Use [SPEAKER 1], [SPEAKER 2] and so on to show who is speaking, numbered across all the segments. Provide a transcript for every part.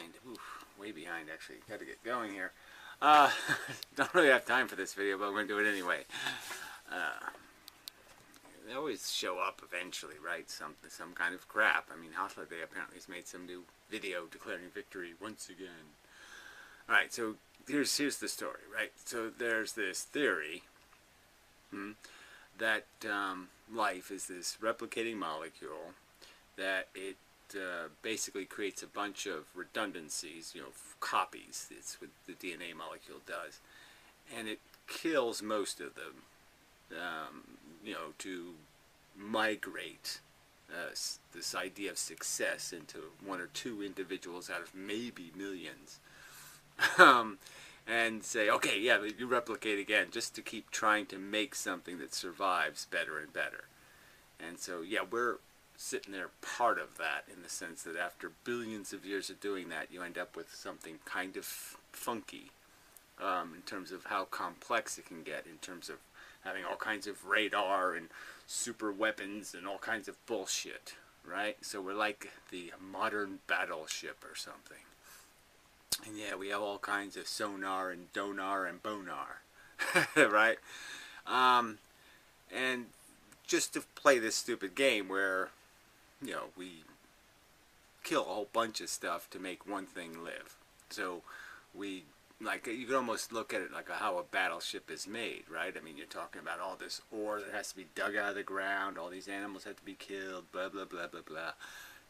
[SPEAKER 1] behind. Oof, way behind actually. Got to get going here. Don't really have time for this video, but I'm going to do it anyway. They always show up eventually, right? Some kind of crap. I mean, Holiday apparently has made some new video declaring victory once again. Alright, so here's the story, right? So there's this theory that life is this replicating molecule, that it basically creates a bunch of redundancies, copies. It's what the DNA molecule does. And it kills most of them, to migrate this idea of success into one or two individuals out of maybe millions. And say, okay, yeah, you replicate again, just to keep trying to make something that survives better and better. And so, yeah, we're sitting there part of that, in the sense that after billions of years of doing that, you end up with something kind of funky, in terms of how complex it can get, in terms of having all kinds of radar and super weapons and all kinds of bullshit, right? So we're like the modern battleship or something. And yeah, we have all kinds of sonar and donar and bonar, right? And just to play this stupid game where, we kill a whole bunch of stuff to make one thing live. So you can almost look at it like how a battleship is made, right? I mean, you're talking about all this ore that has to be dug out of the ground, all these animals have to be killed, blah, blah, blah, blah, blah.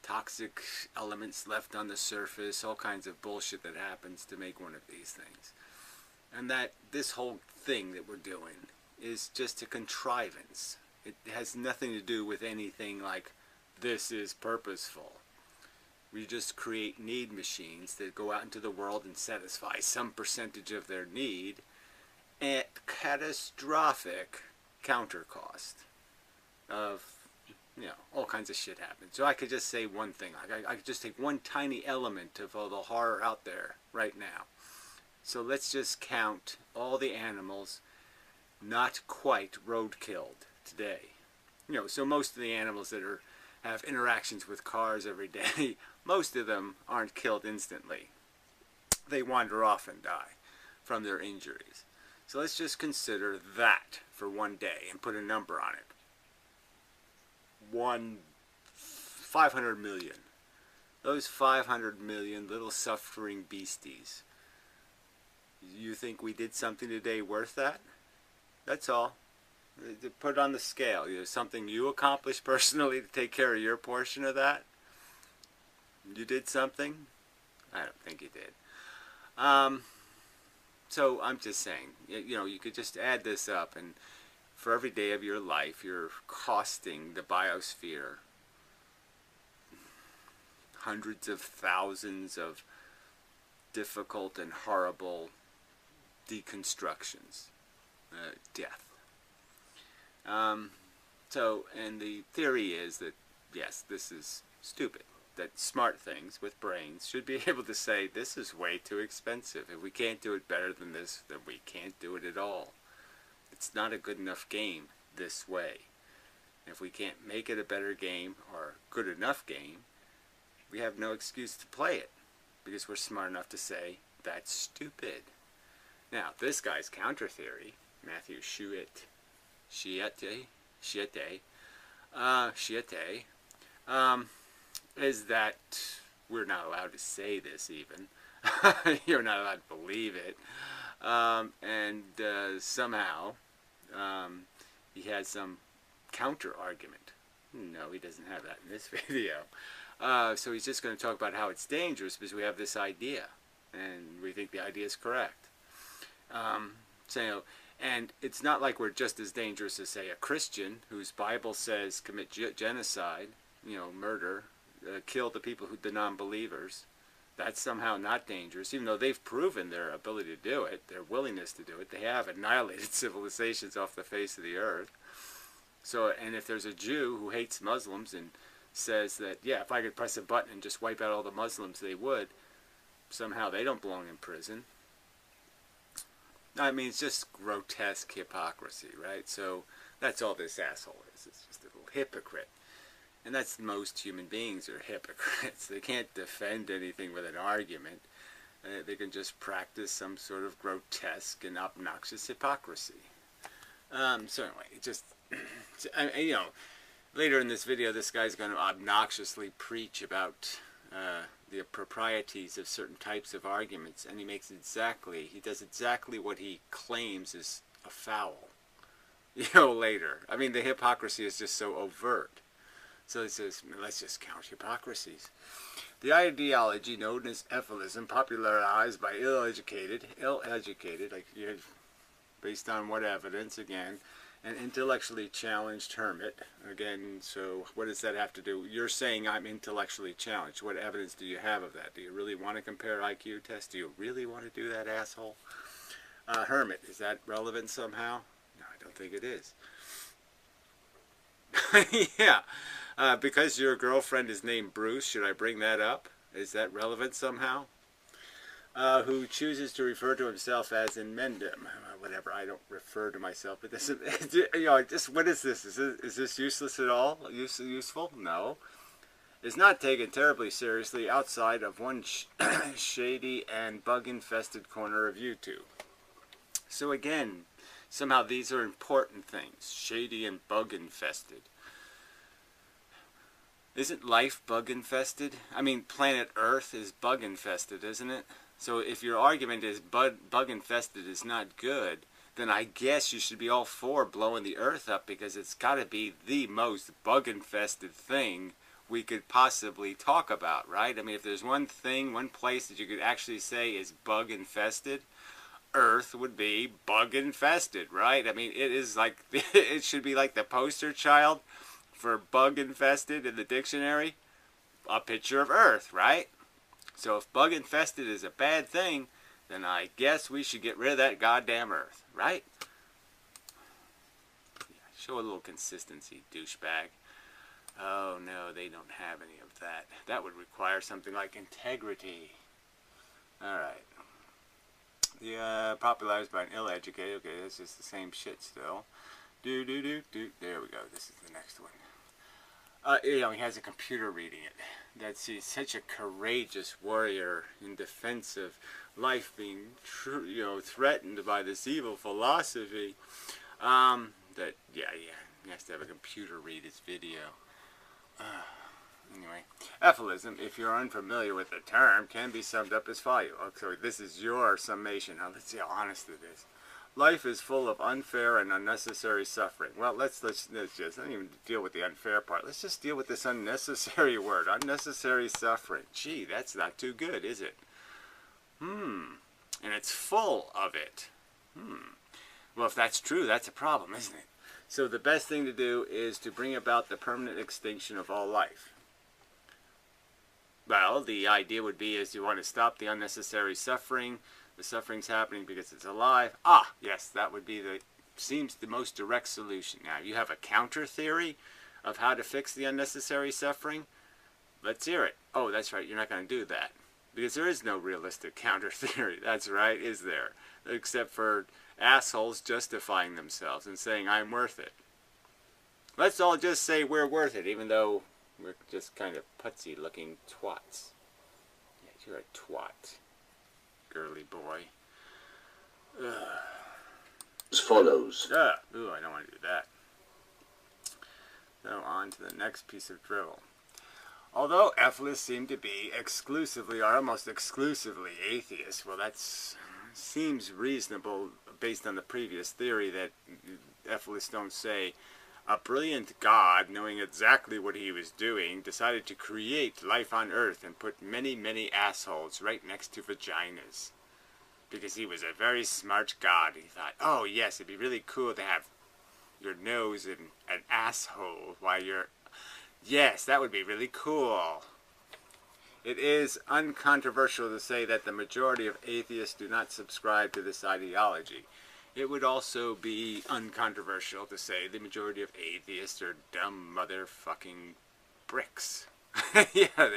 [SPEAKER 1] Toxic elements left on the surface, all kinds of bullshit that happens to make one of these things. And that this whole thing that we're doing is just a contrivance. It has nothing to do with anything like this is purposeful. We just create need machines that go out into the world and satisfy some percentage of their need at catastrophic counter cost of, all kinds of shit happens. So I could just say one thing. I could just take one tiny element of all the horror out there right now. So let's just count all the animals not quite road-killed today. So most of the animals that have interactions with cars every day, most of them aren't killed instantly. They wander off and die from their injuries. So let's just consider that for one day and put a number on it. 500 million. Those 500 million little suffering beasties. You think we did something today worth that? That's all. Put it on the scale. Something you accomplished personally to take care of your portion of that? You did something? I don't think you did. So I'm just saying, you could just add this up, and for every day of your life, you're costing the biosphere hundreds of thousands of difficult and horrible deconstructions, death. And the theory is that, yes, this is stupid. That smart things with brains should be able to say, this is way too expensive. If we can't do it better than this, then we can't do it at all. It's not a good enough game this way. If we can't make it a better game or good enough game, we have no excuse to play it, because we're smart enough to say, that's stupid. Now, this guy's counter theory, Matthew Schuette, is that we're not allowed to say this even. You're not allowed to believe it. Somehow, he has some counter argument. No, he doesn't have that in this video. So he's just going to talk about how it's dangerous because we have this idea, and we think the idea is correct. And it's not like we're just as dangerous as, say, a Christian whose Bible says commit genocide, murder, kill the people the non-believers. That's somehow not dangerous, even though they've proven their ability to do it, their willingness to do it. They have annihilated civilizations off the face of the earth. So, and if there's a Jew who hates Muslims and says that, yeah, if I could press a button and just wipe out all the Muslims, they would, somehow they don't belong in prison. I mean, it's just grotesque hypocrisy, right? So that's all this asshole is. It's just a little hypocrite. And that's most human beings are hypocrites. They can't defend anything with an argument. They can just practice some sort of grotesque and obnoxious hypocrisy. So anyway, just, you know, later in this video, this guy's going to obnoxiously preach about the proprieties of certain types of arguments, and he does exactly what he claims is a foul. You know, later. I mean, the hypocrisy is just so overt. So he says, let's just count hypocrisies. The ideology known as Efilism, popularized by ill-educated, like, based on what evidence, again, an intellectually challenged hermit. Again, so what does that have to do? You're saying I'm intellectually challenged. What evidence do you have of that? Do you really want to compare IQ tests? Do you really want to do that, asshole? Hermit, is that relevant somehow? No, I don't think it is. Yeah. Because your girlfriend is named Bruce, should I bring that up? Is that relevant somehow? Who chooses to refer to himself as in Mendham. Whatever, I don't refer to myself, but this is, you know, just, what is this? Is this useless at all? Useful? No. It's not taken terribly seriously outside of one shady and bug-infested corner of YouTube. So again, somehow these are important things. Shady and bug-infested. Isn't life bug-infested? I mean, planet Earth is bug-infested, isn't it? So if your argument is bug-infested is not good, then I guess you should be all for blowing the Earth up, because it's got to be the most bug-infested thing we could possibly talk about, right? I mean, if there's one thing, one place that you could actually say is bug-infested, Earth would be bug-infested, right? I mean, it is like, it should be like the poster child for bug-infested in the dictionary, a picture of Earth, right? So if bug-infested is a bad thing, then I guess we should get rid of that goddamn Earth, right? Yeah, show a little consistency, douchebag. Oh no, they don't have any of that. That would require something like integrity. Alright. The popularized by an ill-educated. Okay, this is the same shit still. There we go. This is the next one. You know, he has a computer reading it. That's, he's such a courageous warrior in defense of life being, you know, threatened by this evil philosophy. That, yeah, he has to have a computer read his video. Anyway, Efilism, if you're unfamiliar with the term, can be summed up as follows. So this is your summation. Now let's see how honest it is. Life is full of unfair and unnecessary suffering. Well, let's just, I don't even deal with the unfair part. Let's just deal with this unnecessary word. Unnecessary suffering. Gee, that's not too good, is it? And it's full of it. Well, if that's true, that's a problem, isn't it? So the best thing to do is to bring about the permanent extinction of all life. Well, the idea would be is you want to stop the unnecessary suffering. The suffering's happening because it's alive. Ah, yes, that would be seems the most direct solution. Now, you have a counter theory of how to fix the unnecessary suffering? Let's hear it. Oh, that's right, you're not going to do that. Because there is no realistic counter theory. That's right, is there? Except for assholes justifying themselves and saying, I'm worth it. Let's all just say we're worth it, even though we're just kind of putsy-looking twats. Yeah, you're a twat. Girly boy.
[SPEAKER 2] As follows.
[SPEAKER 1] Ooh, I don't want to do that. So on to the next piece of drivel. Although Efilis seemed to be exclusively or almost exclusively atheist, well, that seems reasonable based on the previous theory that Efilis don't say a brilliant God, knowing exactly what he was doing, decided to create life on Earth and put many, many assholes right next to vaginas. Because he was a very smart God. He thought, oh yes, it'd be really cool to have your nose in an asshole while you're... Yes, that would be really cool. It is uncontroversial to say that the majority of atheists do not subscribe to this ideology. It would also be uncontroversial to say the majority of atheists are dumb motherfucking bricks. Yeah,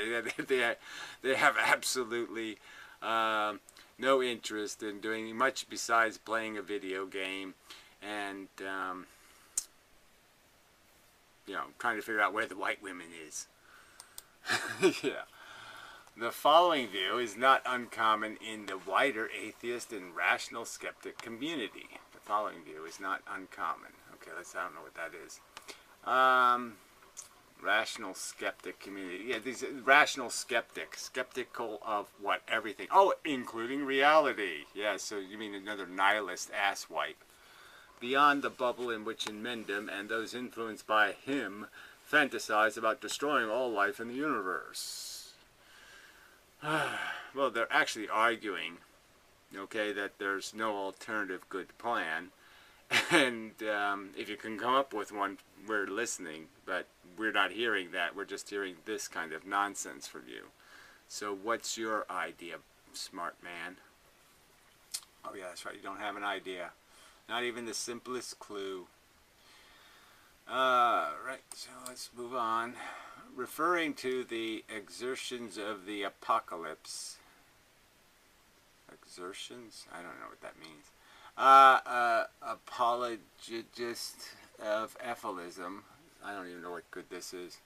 [SPEAKER 1] they have absolutely no interest in doing much besides playing a video game and trying to figure out where the white women is. Yeah. The following view is not uncommon in the wider atheist and rational skeptic community. The following view is not uncommon. Okay, I don't know what that is. Rational skeptic community. Yeah, these rational skeptical of what? Everything. Oh, including reality. Yeah, so you mean another nihilist asswipe. Beyond the bubble in which Mendham and those influenced by him fantasize about destroying all life in the universe. Well, they're actually arguing, okay, that there's no alternative good plan. And if you can come up with one, we're listening, but we're not hearing that. We're just hearing this kind of nonsense from you. So what's your idea, smart man? Oh yeah, that's right. You don't have an idea. Not even the simplest clue. Right, so let's move on. Referring to the exertions of the apocalypse. Exertions? I don't know what that means. Apologist of Efilism. I don't even know what good this is.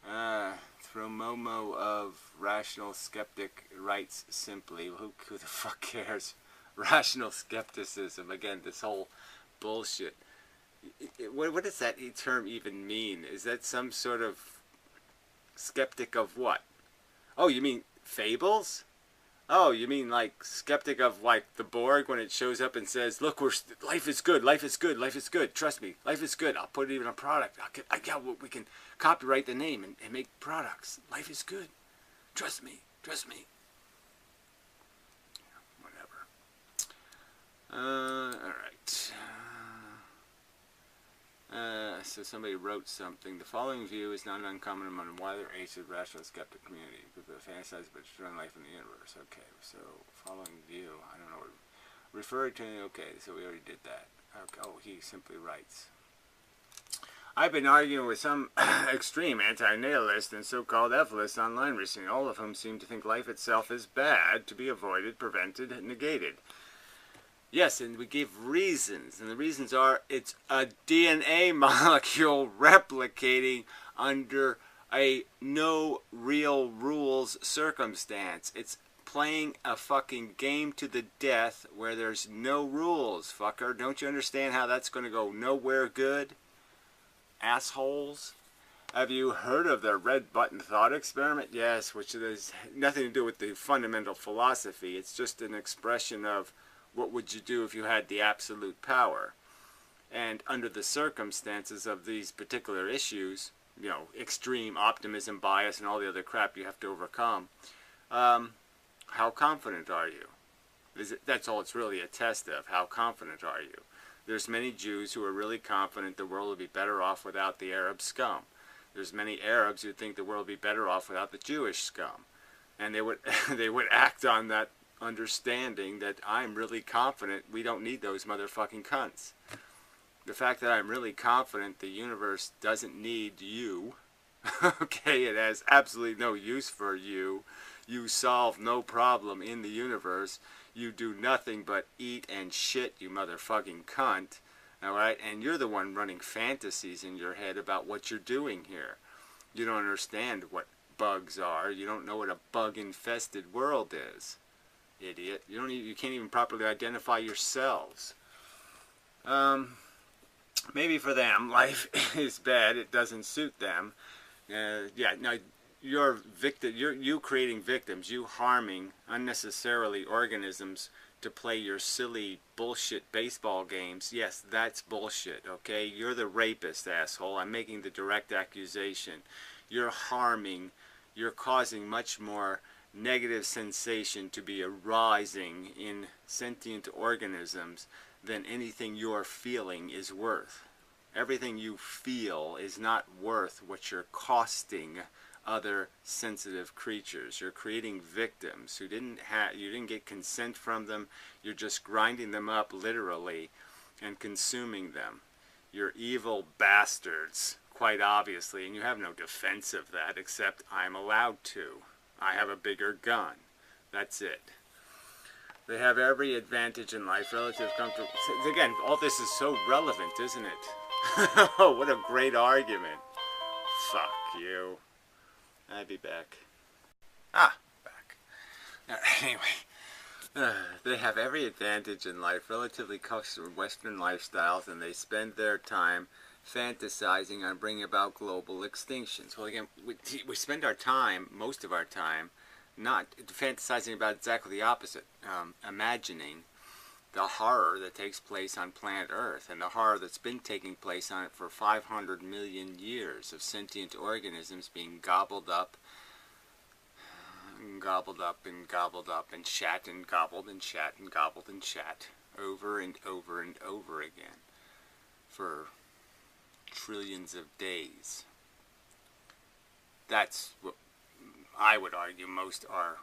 [SPEAKER 1] Thromomo of rational skeptic writes simply. Who the fuck cares? Rational skepticism. Again, this whole bullshit. What does that term even mean? Is that some sort of skeptic of what? Oh, you mean fables? Oh, you mean like skeptic of like the Borg when it shows up and says, "Look, life is good, life is good, life is good. Trust me, life is good. I'll put it in a product. We can copyright the name and make products. Life is good. Trust me, trust me." Whatever. All right. So somebody wrote something. The following view is not uncommon among a wider atheist rational skeptic community. People fantasize about destroying life in the universe. Okay, so following view. I don't know what referred to. Okay, so we already did that. Okay, oh, he simply writes. I've been arguing with some extreme anti-natalist and so-called Efilists online recently, all of whom seem to think life itself is bad, to be avoided, prevented, and negated. Yes, and we give reasons, and the reasons are it's a DNA molecule replicating under a no real rules circumstance. It's playing a fucking game to the death where there's no rules, fucker. Don't you understand how that's going to go nowhere good? Assholes. Have you heard of the red button thought experiment? Yes, which has nothing to do with the fundamental philosophy. It's just an expression of what would you do if you had the absolute power? And under the circumstances of these particular issues, extreme optimism bias and all the other crap you have to overcome, how confident are you? That's all it's really a test of. How confident are you? There's many Jews who are really confident the world would be better off without the Arab scum. There's many Arabs who think the world would be better off without the Jewish scum. And they would act on that understanding that I'm really confident we don't need those motherfucking cunts. The fact that I'm really confident the universe doesn't need you, okay, it has absolutely no use for you. You solve no problem in the universe. You do nothing but eat and shit, you motherfucking cunt. Alright? And you're the one running fantasies in your head about what you're doing here. You don't understand what bugs are. You don't know what a bug-infested world is. Idiot. You can't even properly identify yourselves. Maybe for them, life is bad. It doesn't suit them. Yeah, now you creating victims, you harming unnecessarily organisms to play your silly bullshit baseball games. Yes, that's bullshit, okay? You're the rapist, asshole. I'm making the direct accusation. You're harming, you're causing much more negative sensation to be arising in sentient organisms than anything you're feeling is worth. Everything you feel is not worth what you're costing other sensitive creatures. You're creating victims who you didn't get consent from them. You're just grinding them up literally and consuming them. You're evil bastards, quite obviously, and you have no defense of that except I'm allowed to. I have a bigger gun. That's it. They have every advantage in life, relative comfort. Again, all this is so relevant, isn't it? Oh, what a great argument. Fuck you. I'll be back. Back. Anyway, they have every advantage in life, relatively custom Western lifestyles, and they spend their time fantasizing on bringing about global extinctions. Well, again, we spend our time, most of our time, not fantasizing about exactly the opposite, imagining the horror that takes place on planet Earth and the horror that's been taking place on it for 500 million years of sentient organisms being gobbled up and gobbled up and gobbled up and shat and gobbled and shat and gobbled and shat over and over and over again for trillions of days. That's what I would argue most are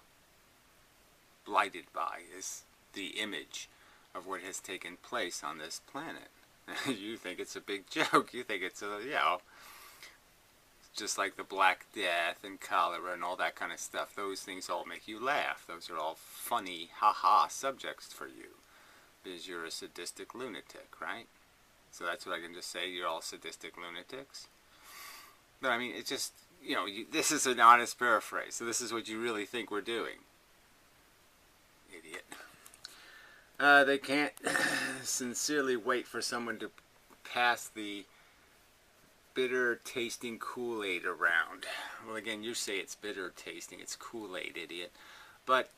[SPEAKER 1] blighted by, is the image of what has taken place on this planet. You think it's a big joke. You think it's just like the Black Death and cholera and all that kind of stuff. Those things all make you laugh. Those are all funny, ha-ha subjects for you, because you're a sadistic lunatic, right? So that's what I can just say. You're all sadistic lunatics. But I mean, it's just, this is an honest paraphrase. So this is what you really think we're doing. Idiot. They can't sincerely wait for someone to pass the bitter tasting Kool-Aid around. Well, again, you say it's bitter tasting. It's Kool-Aid, idiot. But,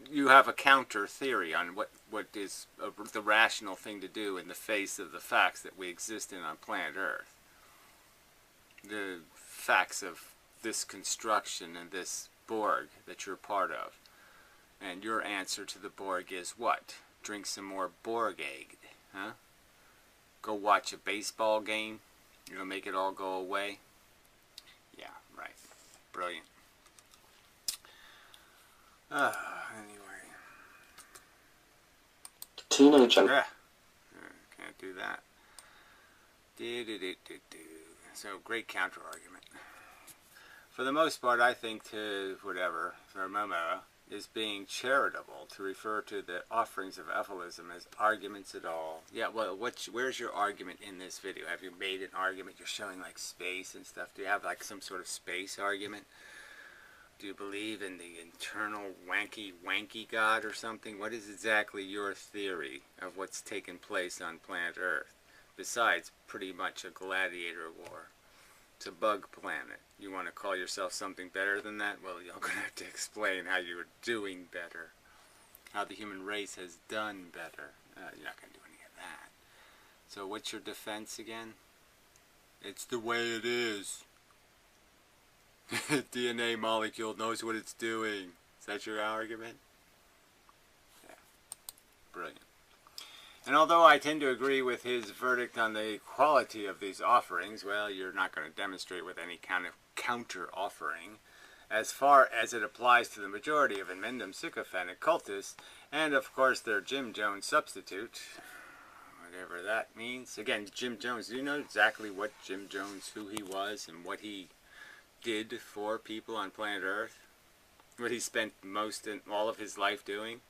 [SPEAKER 1] you have a counter theory on what is the rational thing to do in the face of the facts that we exist in on planet Earth. The facts of this construction and this Borg that you're part of. And your answer to the Borg is what? Drink some more Borg egg, huh? Go watch a baseball game? You're gonna make it all go away? Yeah, right. Brilliant. Anyway.
[SPEAKER 2] Teenager.
[SPEAKER 1] Can't do that. So, great counter argument. For the most part, I think for Momo, is being charitable to refer to the offerings of Efilism as arguments at all. Yeah, well, where's your argument in this video? Have you made an argument? You're showing like space and stuff. Do you have like some sort of space argument? Do you believe in the internal wanky God or something? What is exactly your theory of what's taken place on planet Earth? Besides pretty much a gladiator war. It's a bug planet. You want to call yourself something better than that? Well, you're going to have to explain how you're doing better. How the human race has done better. You're not going to do any of that. So what's your defense again? It's the way it is. DNA molecule knows what it's doing. Is that your argument? Yeah. Brilliant. And although I tend to agree with his verdict on the quality of these offerings, well, you're not going to demonstrate with any kind of counter-offering, as far as it applies to the majority of Amendum sycophantic cultists, and of course their Jim Jones substitute, whatever that means. Again, Jim Jones, do you know exactly what Jim Jones, who he was, and what he did for people on planet Earth? What he spent all of his life doing?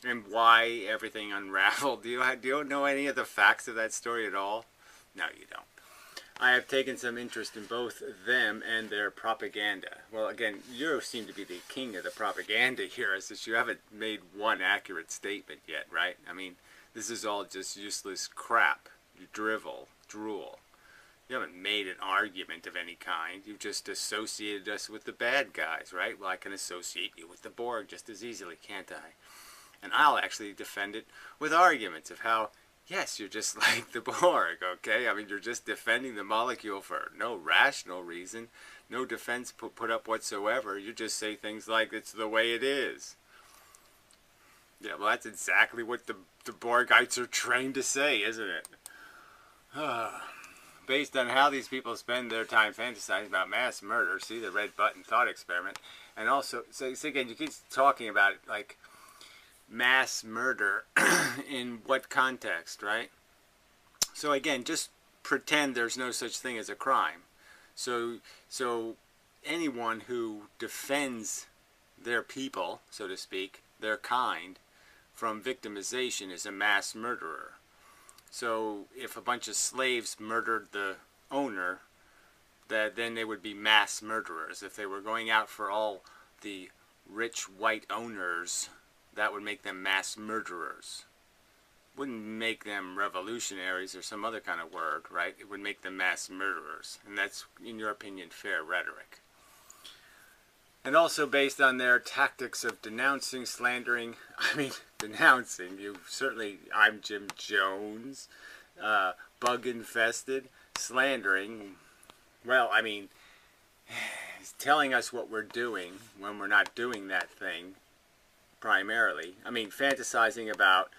[SPEAKER 1] And why everything unraveled? Do you know any of the facts of that story at all? No, you don't. I have taken some interest in both them and their propaganda. Well, again, you seem to be the king of the propaganda here, since you haven't made one accurate statement yet, right? I mean, this is all just useless crap. You drool. You haven't made an argument of any kind. You've just associated us with the bad guys, right? Well, I can associate you with the Borg just as easily, can't I? And I'll actually defend it with arguments of how, yes, you're just like the Borg, okay? I mean, you're just defending the molecule for no rational reason, no defense put up whatsoever. You just say things like, it's the way it is. Yeah, well, that's exactly what the Borgites are trained to say, isn't it? Based on how these people spend their time fantasizing about mass murder, see the red button thought experiment, and also, so again, you keep talking about it like, mass murder in what context, right? So again, just pretend there's no such thing as a crime. So anyone who defends their people, so to speak, their kind, from victimization is a mass murderer. So if a bunch of slaves murdered the owner, that then they would be mass murderers. If they were going out for all the rich white owners, that would make them mass murderers. Wouldn't make them revolutionaries or some other kind of word, right? It would make them mass murderers. And that's, in your opinion, fair rhetoric. And also based on their tactics of denouncing, slandering, denouncing, I'm Jim Jones, bug-infested, slandering, well, telling us what we're doing when we're not doing that thing, primarily. Fantasizing about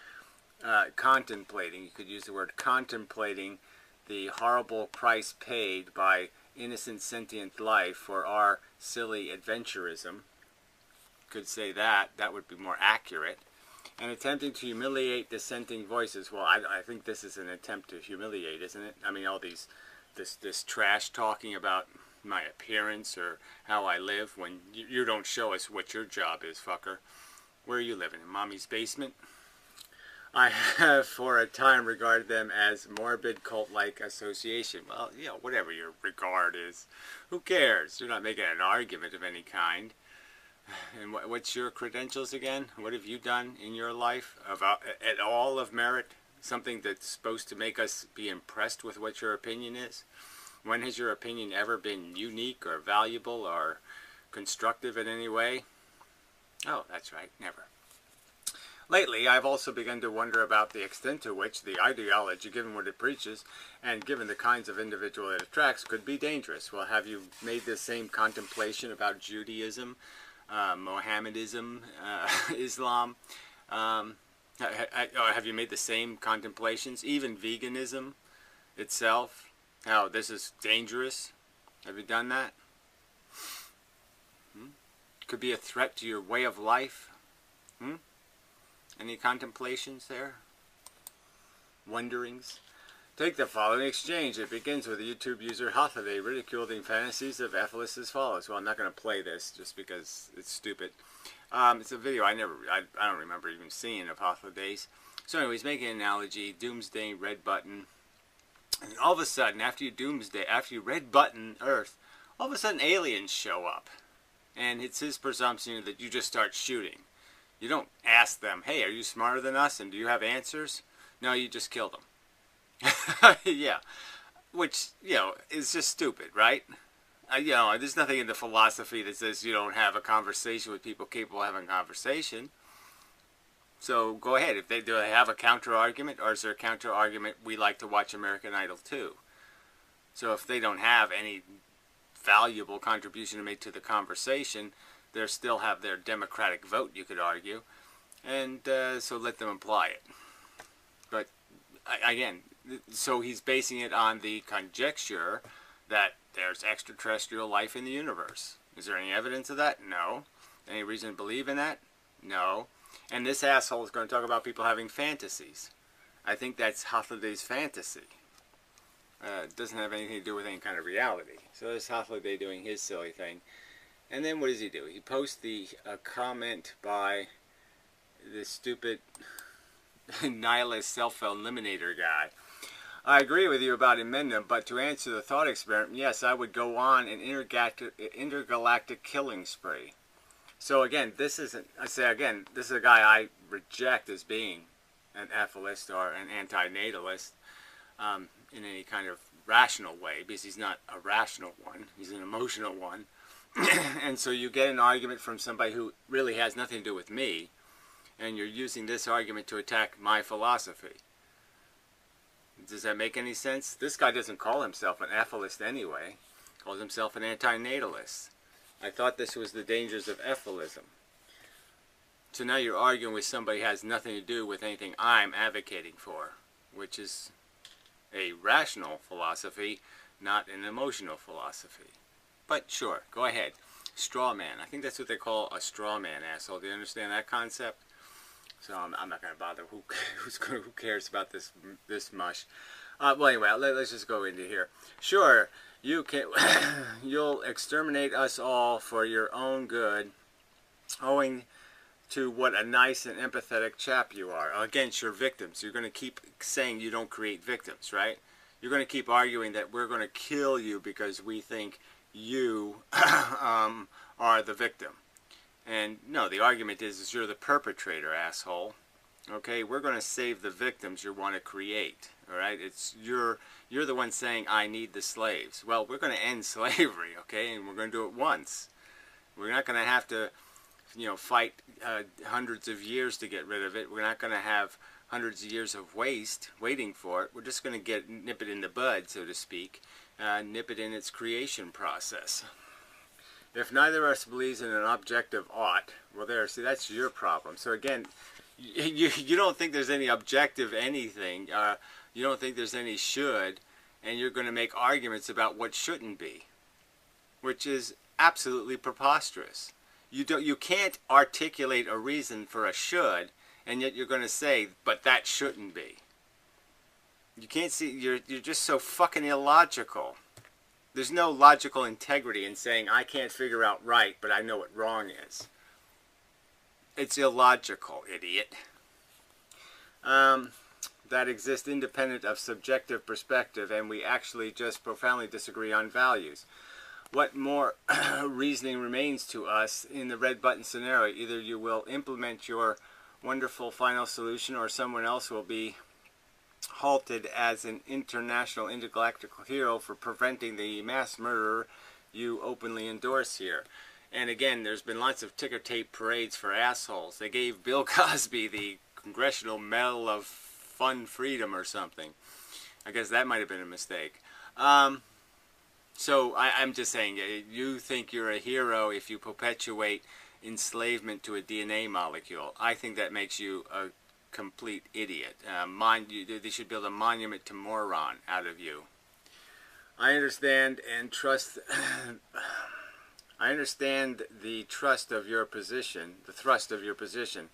[SPEAKER 1] contemplating, you could use the word contemplating the horrible price paid by innocent sentient life for our silly adventurism. Could say that would be more accurate. And attempting to humiliate dissenting voices. Well, I think this is an attempt to humiliate, isn't it? All this trash talking about my appearance or how I live when you don't show us what your job is, fucker. Where are you living? In mommy's basement? I have for a time regarded them as morbid cult-like association. Well, whatever your regard is. Who cares? You're not making an argument of any kind. And what's your credentials again? What have you done in your life at all of merit? Something that's supposed to make us be impressed with what your opinion is? When has your opinion ever been unique or valuable or constructive in any way? Oh, that's right, never. Lately, I've also begun to wonder about the extent to which the ideology, given what it preaches, and given the kinds of individual it attracts, could be dangerous. Well, have you made the same contemplation about Judaism, Mohammedanism, Islam? Have you made the same contemplations? Even veganism itself, how this is dangerous? Have you done that? Could be a threat to your way of life. Any contemplations there? Wonderings? Take the following exchange. It begins with a YouTube user, Hothaday, ridiculing fantasies of Efilism as follows. Well, I'm not going to play this just because it's stupid. It's a video I don't remember even seeing of Hothaday's. So anyway, he's making an analogy, doomsday, red button. And all of a sudden, after you red button Earth, all of a sudden aliens show up. And it's his presumption that you just start shooting. You don't ask them, hey, are you smarter than us and do you have answers? No, you just kill them. Yeah. Which, is just stupid, right? There's nothing in the philosophy that says you don't have a conversation with people capable of having a conversation. So go ahead. Do they have a counter-argument, or is there a counter-argument, we like to watch American Idol too? So if they don't have any valuable contribution to make to the conversation, they still have their democratic vote, you could argue, and so let them apply it. But again, so he's basing it on the conjecture that there's extraterrestrial life in the universe. Is there any evidence of that? No. Any reason to believe in that? No. And this asshole is going to talk about people having fantasies. I think that's Hothaday's fantasy. It doesn't have anything to do with any kind of reality. So there's Hothaday doing his silly thing. And then what does he do? He posts a comment by this stupid nihilist self-eliminator guy. I agree with you about amendment, but to answer the thought experiment, yes, I would go on an intergalactic killing spree. So again, this is a guy I reject as being an ethicist or an antinatalist in any kind of rational way, because he's not a rational one, he's an emotional one. And so you get an argument from somebody who really has nothing to do with me, and you're using this argument to attack my philosophy. Does that make any sense? This guy doesn't call himself an ethicist anyway. He calls himself an antinatalist. I thought this was the dangers of Efilism. So now you're arguing with somebody who has nothing to do with anything I'm advocating for, which is a rational philosophy, not an emotional philosophy. But sure, go ahead. Straw man. I think that's what they call a straw man, asshole. Do you understand that concept? So I'm not going to bother. Who cares about this mush? Well, anyway, let's just go into here. Sure, you'll exterminate us all for your own good, owing to what a nice and empathetic chap you are against your victims. You're going to keep saying you don't create victims, right? You're going to keep arguing that we're going to kill you because we think you are the victim. And no, the argument is you're the perpetrator, asshole. Okay, we're going to save the victims you want to create. All right, it's you're the one saying I need the slaves. Well, we're going to end slavery, okay, and we're going to do it once. We're not going to have to, fight hundreds of years to get rid of it. We're not going to have hundreds of years of waiting for it. We're just going to nip it in the bud, so to speak, nip it in its creation process. If neither of us believes in an objective ought, well, see, that's your problem. So again, you don't think there's any objective anything. You don't think there's any should, and you're going to make arguments about what shouldn't be, which is absolutely preposterous. You can't articulate a reason for a should, and yet you're going to say, but that shouldn't be. You can't see. You're just so fucking illogical. There's no logical integrity in saying I can't figure out right, but I know what wrong is. It's illogical, idiot. That exists independent of subjective perspective, and we actually just profoundly disagree on values. What more reasoning remains to us in the red button scenario? Either you will implement your wonderful final solution, or someone else will be halted as an international intergalactic hero for preventing the mass murder you openly endorse here. And again, there's been lots of ticker tape parades for assholes. They gave Bill Cosby the Congressional Medal of Fun Freedom or something. I guess that might have been a mistake. So I'm just saying, you think you're a hero if you perpetuate enslavement to a DNA molecule. I think that makes you a complete idiot. They should build a monument to moron out of you. I understand and trust. I understand the trust of your position, the thrust of your position.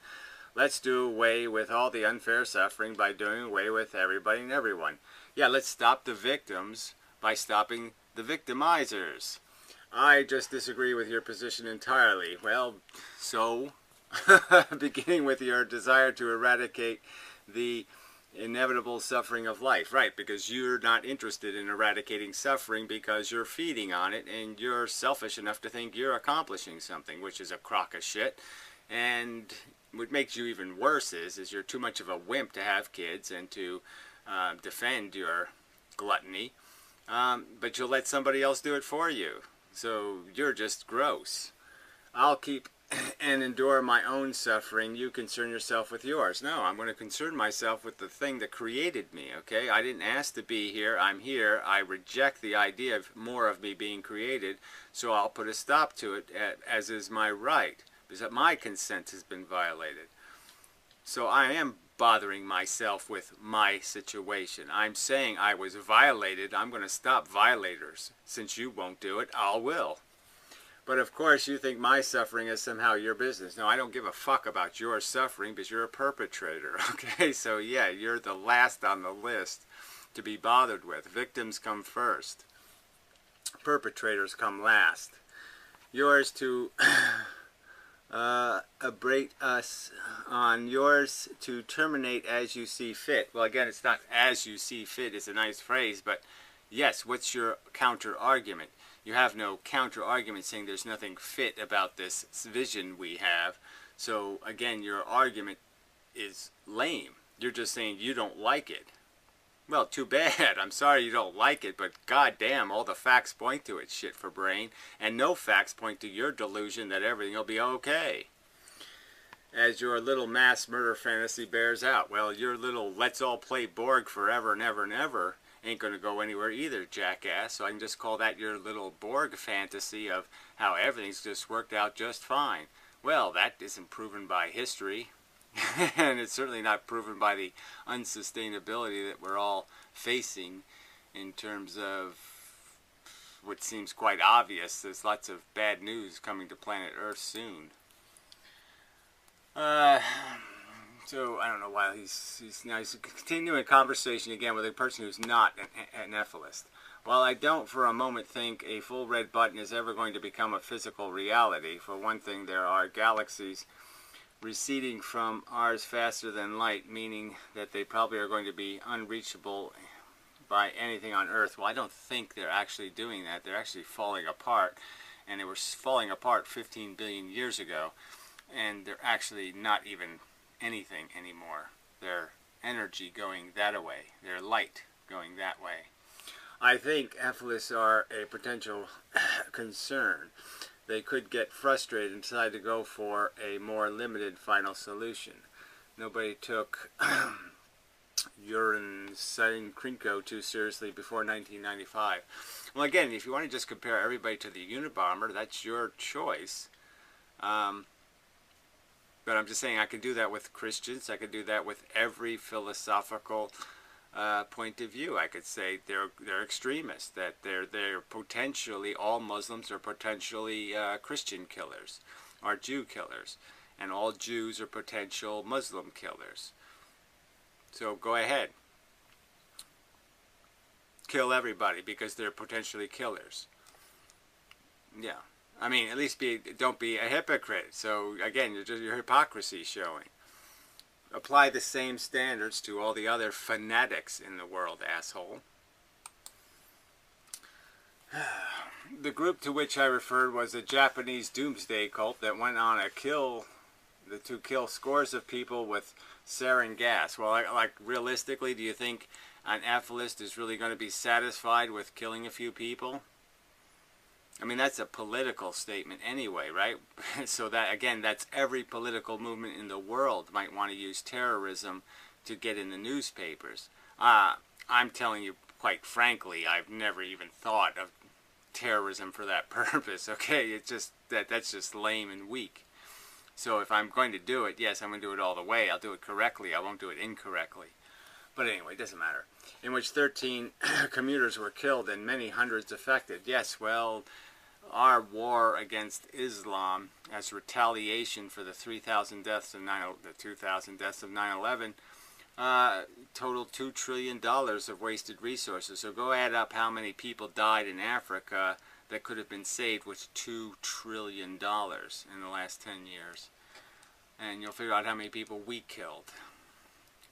[SPEAKER 1] Let's do away with all the unfair suffering by doing away with everybody and everyone. Yeah, let's stop the victims by stopping the victimizers. I just disagree with your position entirely. Well, so, beginning with your desire to eradicate the inevitable suffering of life. Right, because you're not interested in eradicating suffering because you're feeding on it, and you're selfish enough to think you're accomplishing something, which is a crock of shit. And what makes you even worse is you're too much of a wimp to have kids and to defend your gluttony. But you'll let somebody else do it for you. So you're just gross. I'll keep and endure my own suffering. You concern yourself with yours. No, I'm going to concern myself with the thing that created me, okay? I didn't ask to be here. I'm here. I reject the idea of more of me being created, so I'll put a stop to it, as is my right, because my consent has been violated. So I am bothering myself with my situation. I'm saying I was violated. I'm going to stop violators. Since you won't do it, I will. But of course you think my suffering is somehow your business. No, I don't give a fuck about your suffering because you're a perpetrator. Okay, so yeah, you're the last on the list to be bothered with. Victims come first. Perpetrators come last. Yours to abrate us on, yours to terminate as you see fit. Well, again, it's not as you see fit. It's a nice phrase, but yes, what's your counter argument? You have no counter argument saying there's nothing fit about this vision we have. So again, your argument is lame. You're just saying you don't like it. Well, too bad. I'm sorry you don't like it, but goddamn, all the facts point to it, shit for brain. And no facts point to your delusion that everything will be okay. As your little mass murder fantasy bears out. Well, your little let's all play Borg forever and ever and ever ain't going to go anywhere either, jackass. So I can just call that your little Borg fantasy of how everything's just worked out just fine. Well, that isn't proven by history. And it's certainly not proven by the unsustainability that we're all facing in terms of what seems quite obvious. There's lots of bad news coming to planet Earth soon. So I don't know why he's continuing a conversation again with a person who's not an Ephilist. While I don't for a moment think a full red button is ever going to become a physical reality, for one thing, there are galaxies receding from ours faster than light, meaning that they probably are going to be unreachable by anything on Earth. Well, I don't think they're actually doing that. They're actually falling apart, and they were falling apart 15 billion years ago, and they're actually not even anything anymore. They're energy going that way. They're light going that way. I think Efilism are a potential concern. They could get frustrated and decide to go for a more limited final solution. Nobody took Uran Krinko too seriously before 1995. Well, again, if you want to just compare everybody to the Unabomber, that's your choice. But I'm just saying I could do that with Christians. I could do that with every philosophical point of view. I could say they're extremists, that they're potentially, all Muslims are potentially Christian killers or Jew killers, and all Jews are potential Muslim killers. So go ahead, kill everybody because they're potentially killers. Yeah, I mean, at least don't be a hypocrite. So again, your hypocrisy showing. Apply the same standards to all the other fanatics in the world, asshole. The group to which I referred was a Japanese doomsday cult that went on to kill scores of people with sarin gas. Well, like realistically, do you think an Efilism is really going to be satisfied with killing a few people? I mean, that's a political statement anyway, right? So that, again, that's every political movement in the world might want to use terrorism to get in the newspapers. I'm telling you, quite frankly, I've never even thought of terrorism for that purpose, okay? It's just, that's just lame and weak. So if I'm going to do it, yes, I'm going to do it all the way. I'll do it correctly. I won't do it incorrectly. But anyway, it doesn't matter. In which 13 commuters were killed and many hundreds affected. Yes, well, our war against Islam as retaliation for the 3,000 deaths of the 2,000 deaths of 9/11 totaled $2 trillion of wasted resources. So go add up how many people died in Africa that could have been saved with $2 trillion in the last 10 years. And you'll figure out how many people we killed.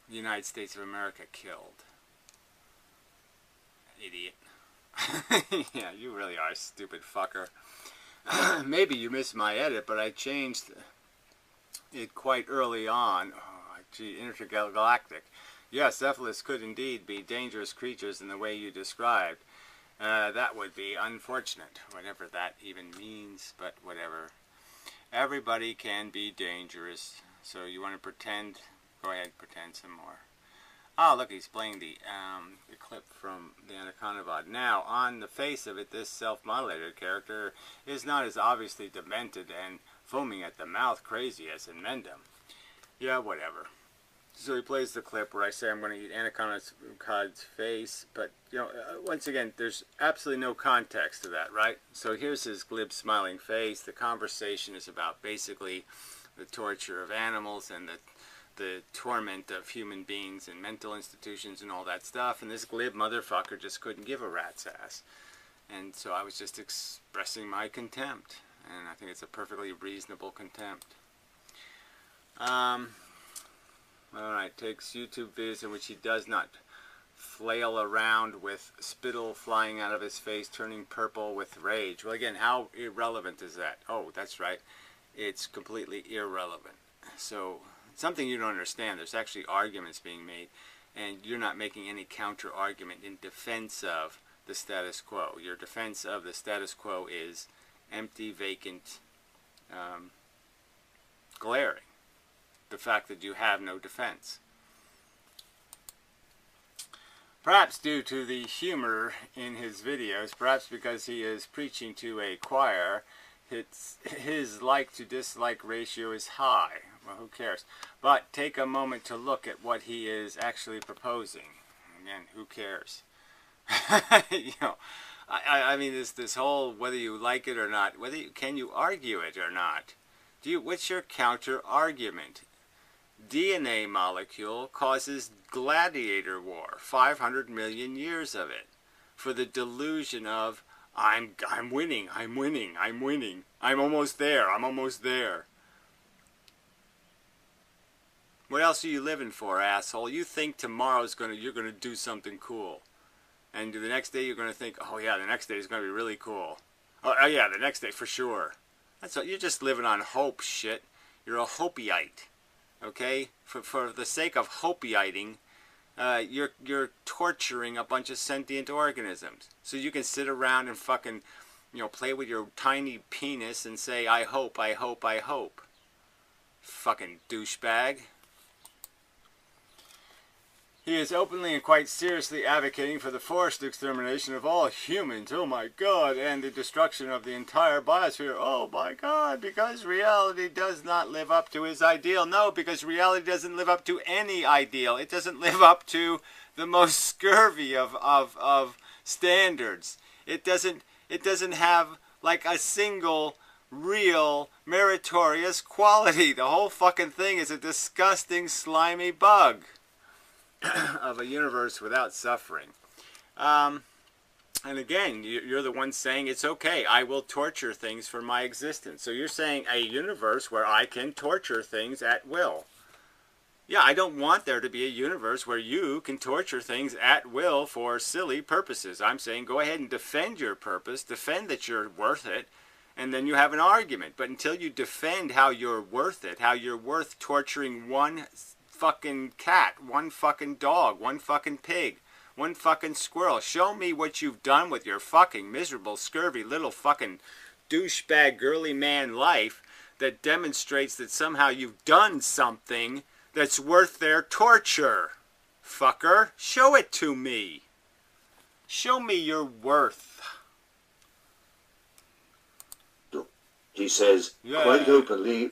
[SPEAKER 1] The United States of America killed. Idiot. Yeah, you really are a stupid fucker. Maybe you missed my edit, but I changed it quite early on. Oh, gee, intergalactic. Yes, Efilism could indeed be dangerous creatures in the way you described. That would be unfortunate, whatever that even means, but whatever. Everybody can be dangerous, so you want to pretend? Go ahead, pretend some more. Oh, look, he's playing the clip from the Anaconda VOD. Now, on the face of it, this self-modulated character is not as obviously demented and foaming at the mouth crazy as in Mendham. Yeah, whatever. So he plays the clip where I say I'm going to eat Anaconda's face, but, you know, once again, there's absolutely no context to that, right? So here's his glib smiling face. The conversation is about basically the torture of animals and the torment of human beings in mental institutions and all that stuff, and this glib motherfucker just couldn't give a rat's ass. And so I was just expressing my contempt, and I think it's a perfectly reasonable contempt. Alright, takes YouTube videos in which he does not flail around with spittle flying out of his face, turning purple with rage. Well, again, how irrelevant is that? Oh, that's right. It's completely irrelevant. So, something you don't understand, there's actually arguments being made, and you're not making any counter-argument in defense of the status quo. Your defense of the status quo is empty, vacant, glaring. The fact that you have no defense. Perhaps due to the humor in his videos, perhaps because he is preaching to a choir, his like to dislike ratio is high. Well, who cares? But take a moment to look at what he is actually proposing. Again, who cares? You know, I mean, this whole whether you like it or not, can you argue it or not? What's your counter argument? DNA molecule causes gladiator war, 500 million years of it, for the delusion of I'm winning, I'm winning, I'm winning, I'm almost there, I'm almost there. What else are you living for, asshole? You think tomorrow's you're gonna do something cool, and the next day you're gonna think, oh yeah, the next day is gonna be really cool. Oh yeah, the next day for sure. That's all. You're just living on hope, shit. You're a hopeite, okay? For the sake of hopeiting, you're torturing a bunch of sentient organisms, so you can sit around and fucking, play with your tiny penis and say, I hope, I hope, I hope. Fucking douchebag. He is openly and quite seriously advocating for the forced extermination of all humans, oh my god, and the destruction of the entire biosphere, oh my god, because reality does not live up to his ideal. No, because reality doesn't live up to any ideal. It doesn't live up to the most scurvy of standards. It doesn't have like a single real meritorious quality. The whole fucking thing is a disgusting slimy bug of a universe without suffering. And again, you're the one saying it's okay, I will torture things for my existence. So you're saying a universe where I can torture things at will. Yeah, I don't want there to be a universe where you can torture things at will for silly purposes. I'm saying go ahead and defend your purpose, defend that you're worth it, and then you have an argument. But until you defend how you're worth it, how you're worth torturing one fucking cat, one fucking dog, one fucking pig, one fucking squirrel. Show me what you've done with your fucking miserable, scurvy, little fucking douchebag, girly man life that demonstrates that somehow you've done something that's worth their torture. Fucker, show it to me. Show me your worth.
[SPEAKER 2] He says, quite openly...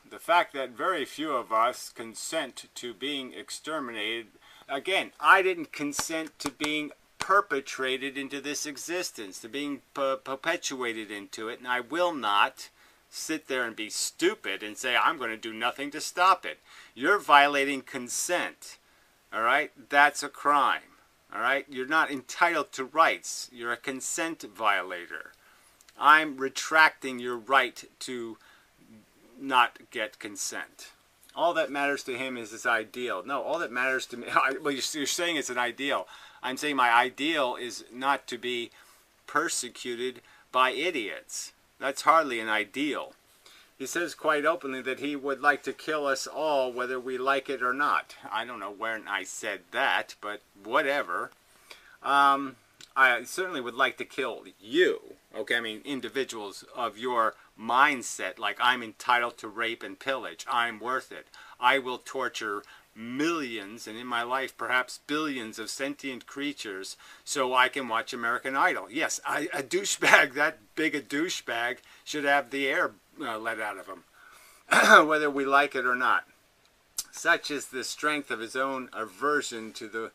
[SPEAKER 1] The fact that very few of us consent to being exterminated. Again, I didn't consent to being perpetrated into this existence, to being perpetuated into it, and I will not sit there and be stupid and say I'm going to do nothing to stop it. You're violating consent, all right? That's a crime, all right? You're not entitled to rights. You're a consent violator. I'm retracting your right to not get consent. All that matters to him is his ideal. No, all that matters to me... Well, you're saying it's an ideal. I'm saying my ideal is not to be persecuted by idiots. That's hardly an ideal. He says quite openly that he would like to kill us all whether we like it or not. I don't know when I said that, but whatever. I certainly would like to kill you. Okay, I mean individuals of your mindset, like I'm entitled to rape and pillage. I'm worth it. I will torture millions, and in my life perhaps billions of sentient creatures so I can watch American Idol. Yes, a douchebag, that big a douchebag, should have the air let out of him, whether we like it or not. Such is the strength of his own aversion to the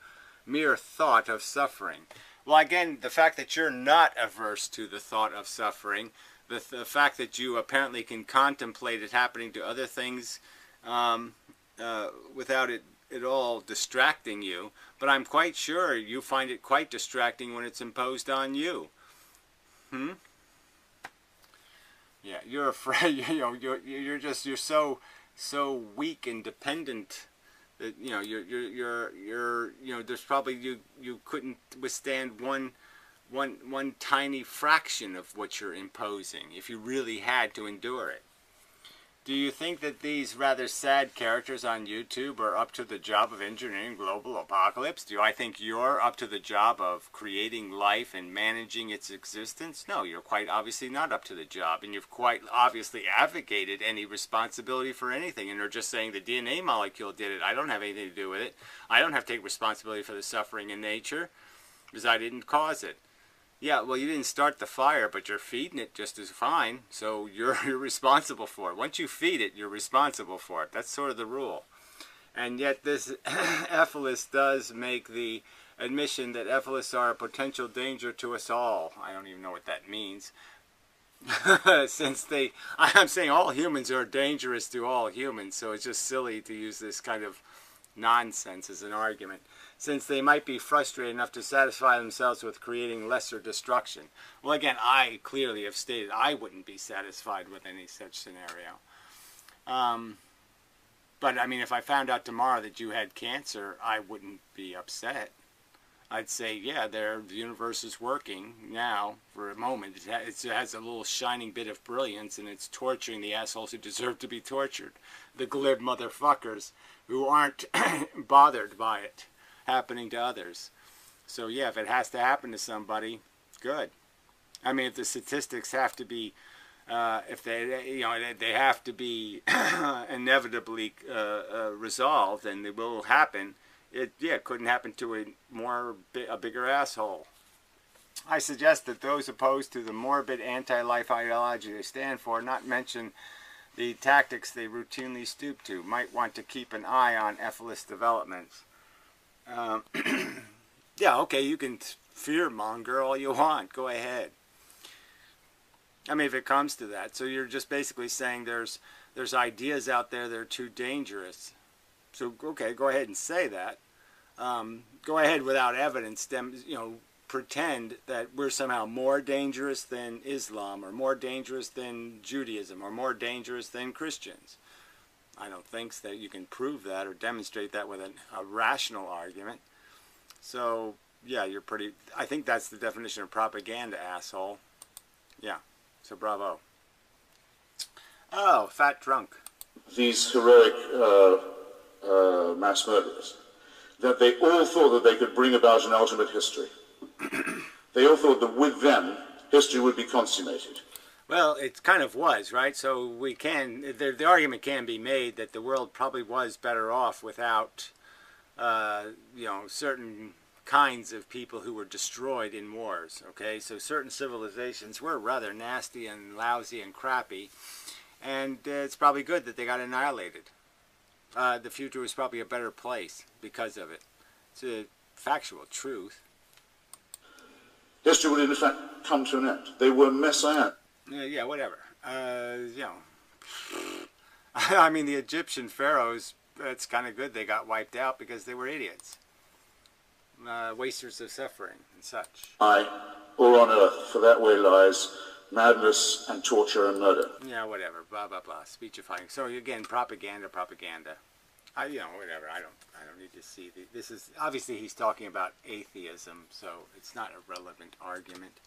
[SPEAKER 1] mere thought of suffering. Well, again, the fact that you're not averse to the thought of suffering, the fact that you apparently can contemplate it happening to other things without it at all distracting you, but I'm quite sure you find it quite distracting when it's imposed on you. Yeah, you're afraid. You're so weak and dependent that there's probably you couldn't withstand one tiny fraction of what you're imposing if you really had to endure it. Do you think that these rather sad characters on YouTube are up to the job of engineering global apocalypse? Do I think you're up to the job of creating life and managing its existence? No, you're quite obviously not up to the job, and you've quite obviously advocated any responsibility for anything, and you're just saying the DNA molecule did it. I don't have anything to do with it. I don't have to take responsibility for the suffering in nature because I didn't cause it. Yeah, well, you didn't start the fire, but you're feeding it just as fine, so you're responsible for it. Once you feed it, you're responsible for it. That's sort of the rule. And yet this Efilis does make the admission that Efilis are a potential danger to us all. I don't even know what that means. Since I'm saying all humans are dangerous to all humans, so it's just silly to use this kind of nonsense as an argument, since they might be frustrated enough to satisfy themselves with creating lesser destruction. Well, again, I clearly have stated I wouldn't be satisfied with any such scenario. But, I mean, if I found out tomorrow that you had cancer, I wouldn't be upset. I'd say, yeah, the universe is working now for a moment. It has a little shining bit of brilliance, and it's torturing the assholes who deserve to be tortured. The glib motherfuckers who aren't bothered by it happening to others. So, yeah, if it has to happen to somebody, good. I mean, if the statistics have to be, if they have to be inevitably resolved, and they will happen, it couldn't happen to a bigger asshole. I suggest that those opposed to the morbid anti-life ideology they stand for not mention the tactics they routinely stoop to. Might want to keep an eye on Efilism developments. Yeah, okay, you can fearmonger all you want. Go ahead. I mean, if it comes to that. So you're just basically saying there's ideas out there that are too dangerous. So, okay, go ahead and say that. Go ahead without evidence. Pretend that we're somehow more dangerous than Islam, or more dangerous than Judaism, or more dangerous than Christians. I don't think that you can prove that or demonstrate that with a rational argument. So, yeah, I think that's the definition of propaganda, asshole. Yeah, so bravo. Oh, fat drunk.
[SPEAKER 2] These heroic mass murderers, that they all thought that they could bring about an ultimate history. They all thought that with them, history would be consummated.
[SPEAKER 1] Well, it kind of was, right? So the argument can be made that the world probably was better off without, certain kinds of people who were destroyed in wars, okay? So certain civilizations were rather nasty and lousy and crappy, and it's probably good that they got annihilated. The future was probably a better place because of it. It's a factual truth.
[SPEAKER 2] History would, in fact, come to an end. They were messianic.
[SPEAKER 1] Yeah, whatever. I mean, the Egyptian pharaohs, it's kind of good they got wiped out because they were idiots. Wasters of suffering and such.
[SPEAKER 2] Or on earth, for that way lies madness and torture and murder.
[SPEAKER 1] Yeah, whatever. Blah, blah, blah. Speechifying. So, again, propaganda. Whatever. I don't need to see. This is, obviously he's talking about atheism, so it's not a relevant argument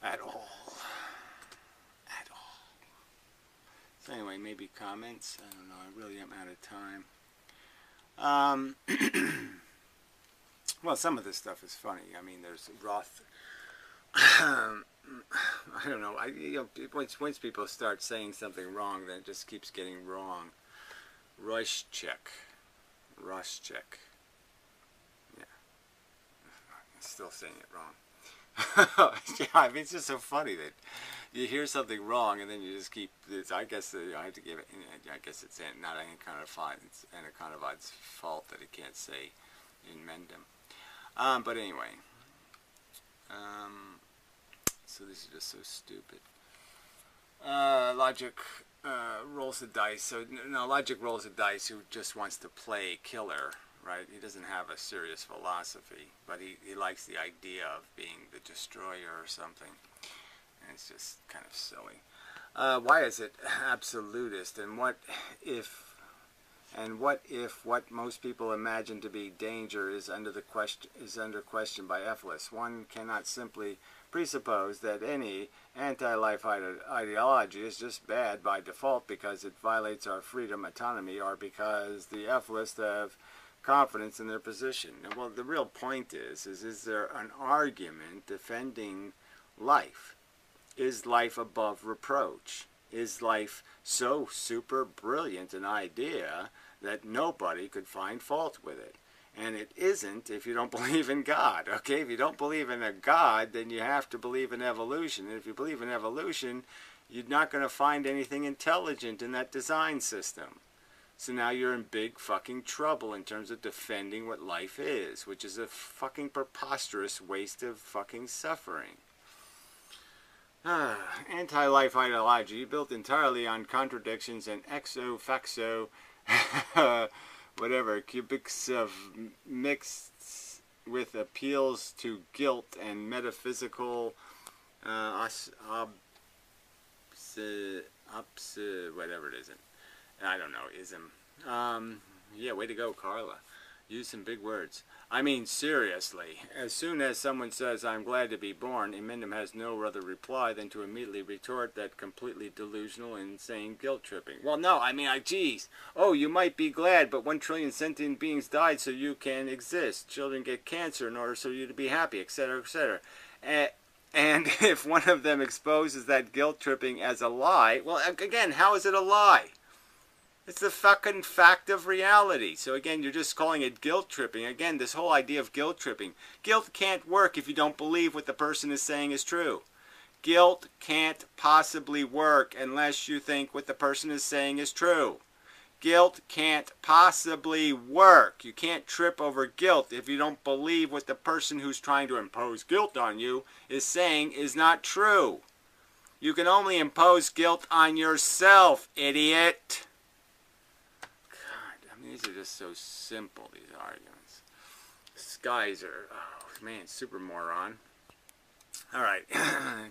[SPEAKER 1] at all. At all. So anyway, maybe comments. I don't know. I really am out of time. Well, some of this stuff is funny. I mean, there's Roth. I don't know. Once people start saying something wrong, then it just keeps getting wrong. Roschek. Yeah. I'm still saying it wrong. Yeah, I mean, it's just so funny that you hear something wrong and then you just keep. I guess I have to give it. I guess it's not It's Anaconda's fault that it can't say in Mendham. But anyway. So this is just so stupid. Logic rolls the dice. So no, Logic rolls the dice who just wants to play killer, right? He doesn't have a serious philosophy, but he likes the idea of being the destroyer or something. And it's just kind of silly. Why is it absolutist? And what if what most people imagine to be danger is under question by Efilism? One cannot simply presuppose that any anti-life ideology is just bad by default because it violates our freedom, autonomy, or because the Efilists have confidence in their position. Well, the real point is there an argument defending life? Is life above reproach? Is life so super brilliant an idea that nobody could find fault with it? And it isn't if you don't believe in God, okay? If you don't believe in a God, then you have to believe in evolution. And if you believe in evolution, you're not going to find anything intelligent in that design system. So now you're in big fucking trouble in terms of defending what life is, which is a fucking preposterous waste of fucking suffering. Anti-life ideology built entirely on contradictions and exo-faxo whatever, cubics of mixed with appeals to guilt and metaphysical whatever it isn't. I don't know, ism. Yeah, way to go, Carla. Use some big words. I mean, seriously, as soon as someone says, I'm glad to be born, Eminem has no other reply than to immediately retort that completely delusional, insane guilt-tripping. Well, no, I mean, like, geez. Oh, you might be glad, but 1 trillion sentient beings died so you can exist. Children get cancer in order so you to be happy, etc., etc. And if one of them exposes that guilt-tripping as a lie, well, again, how is it a lie? It's the fucking fact of reality. So again, you're just calling it guilt tripping. Again, this whole idea of guilt tripping. Guilt can't work if you don't believe what the person is saying is true. Guilt can't possibly work unless you think what the person is saying is true. Guilt can't possibly work. You can't trip over guilt if you don't believe what the person who's trying to impose guilt on you is saying is not true. You can only impose guilt on yourself, idiot. These are just so simple, these arguments. Skizer, oh man, super moron. Alright,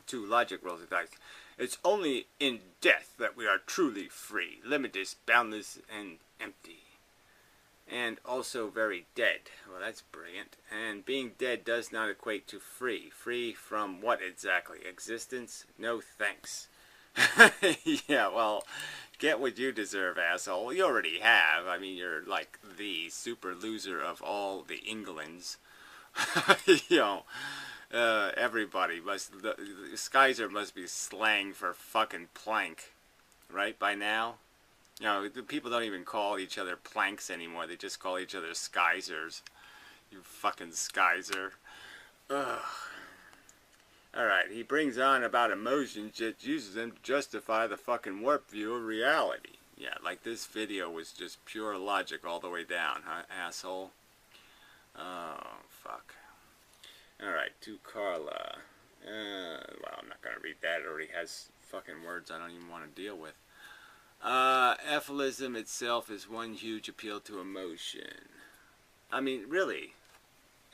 [SPEAKER 1] 2 logic rolls of dice. It's only in death that we are truly free, limitless, boundless, and empty. And also very dead. Well, that's brilliant. And being dead does not equate to free. Free from what exactly? Existence? No thanks. Yeah, well, get what you deserve, asshole. You already have. I mean, you're like the super loser of all the Englands. You know, everybody must... Skizer must be slang for fucking plank, right, by now? You know, people don't even call each other planks anymore. They just call each other Skizers. You fucking Skizer. Ugh. Alright, he brings on about emotions, yet uses them to justify the fucking warped view of reality. Yeah, like this video was just pure logic all the way down, huh, asshole? Oh, fuck. Alright, to Carla. Well, I'm not gonna read that. It already has fucking words I don't even want to deal with. Efilism itself is one huge appeal to emotion. I mean, really.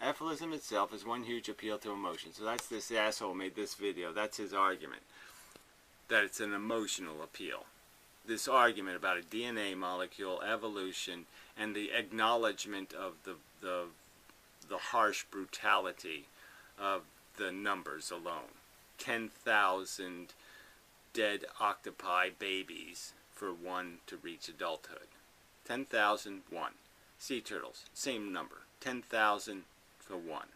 [SPEAKER 1] Efilism itself is one huge appeal to emotion. So that's this asshole made this video. That's his argument. That it's an emotional appeal. This argument about a DNA molecule, evolution, and the acknowledgement of the harsh brutality of the numbers alone. 10,000 dead octopi babies for one to reach adulthood. 10,001. Sea turtles, same number. 10,000 for one.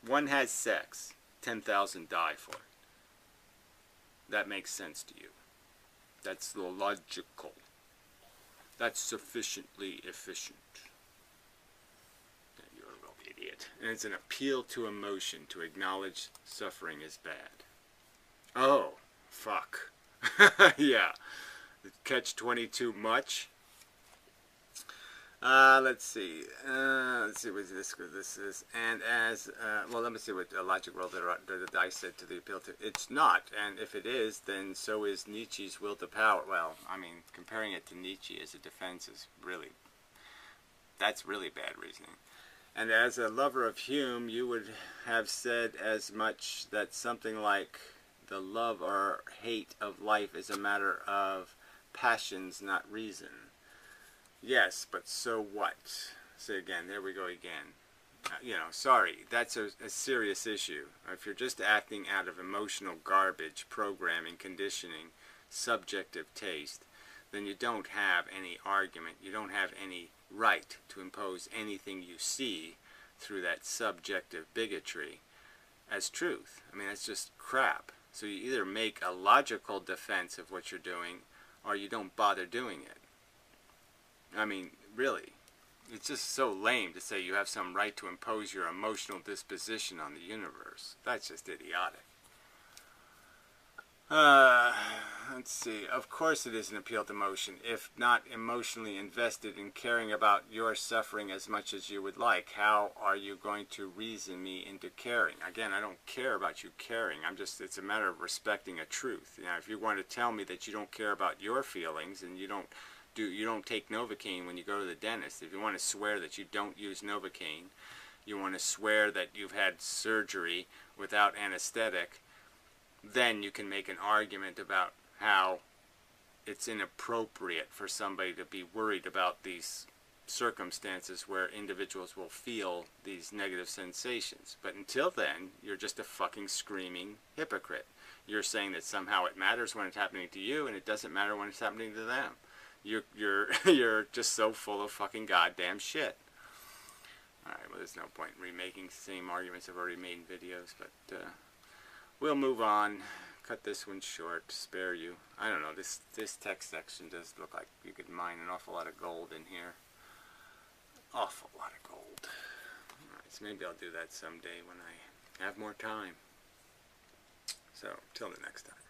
[SPEAKER 1] One has sex. 10,000 die for it. That makes sense to you. That's the logical. That's sufficiently efficient. You're a real idiot. And it's an appeal to emotion to acknowledge suffering is bad. Oh, fuck. Yeah. Catch-22 much? Let's see. Let's see what this is. And as, well, let me see what logic roll the dice said to the appeal to. It's not. And if it is, then so is Nietzsche's will to power. Well, I mean, comparing it to Nietzsche as a defense is really, that's really bad reasoning. And as a lover of Hume, you would have said as much that something like the love or hate of life is a matter of passions, not reason. Yes, but so what? Say again, there we go again. You know, sorry, that's a serious issue. If you're just acting out of emotional garbage, programming, conditioning, subjective taste, then you don't have any argument. You don't have any right to impose anything you see through that subjective bigotry as truth. I mean, that's just crap. So you either make a logical defense of what you're doing, or you don't bother doing it. I mean, really, it's just so lame to say you have some right to impose your emotional disposition on the universe. That's just idiotic. Let's see. Of course it is an appeal to emotion, if not emotionally invested in caring about your suffering as much as you would like. How are you going to reason me into caring? Again, I don't care about you caring. It's a matter of respecting a truth. You know, if you want to tell me that you don't care about your feelings and you don't take Novocaine when you go to the dentist, if you want to swear that you don't use Novocaine, you want to swear that you've had surgery without anesthetic, then you can make an argument about how it's inappropriate for somebody to be worried about these circumstances where individuals will feel these negative sensations. But until then, you're just a fucking screaming hypocrite. You're saying that somehow it matters when it's happening to you, and it doesn't matter when it's happening to them. You're just so full of fucking goddamn shit. Alright, well, there's no point in remaking the same arguments I've already made in videos, but we'll move on. Cut this one short, spare you. I don't know, this text section does look like you could mine an awful lot of gold in here. Awful lot of gold. Alright, so maybe I'll do that someday when I have more time. So, till the next time.